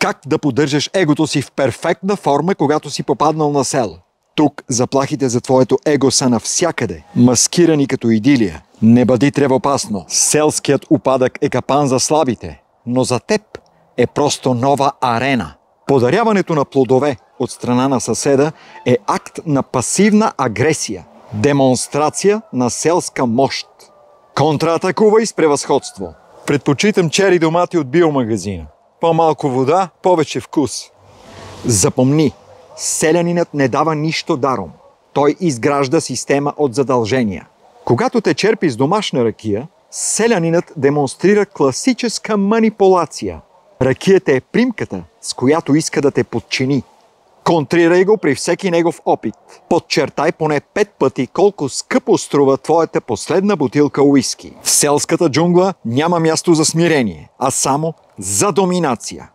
Как да поддържаш егото си в перфектна форма, когато си попаднал на село? Тук заплахите за твоето его са навсякъде, маскирани като идилия. Не бъди тревопасно. Селският упадък е капан за слабите, но за теб е просто нова арена. Подаряването на плодове от страна на съседа е акт на пасивна агресия, демонстрация на селска мощ. Контратакувай с превъзходство. Предпочитам чери домати от биомагазина. По-малко вода, повече вкус. Запомни, селянинът не дава нищо даром. Той изгражда система от задължения. Когато те черпи с домашна ракия, селянинът демонстрира класическа манипулация. Ракията е примката, с която иска да те подчини. Контрирай го при всеки негов опит. Подчертай поне 5 пъти колко скъпо струва твоята последна бутилка уиски. В селската джунгла няма място за смирение, а само за доминация.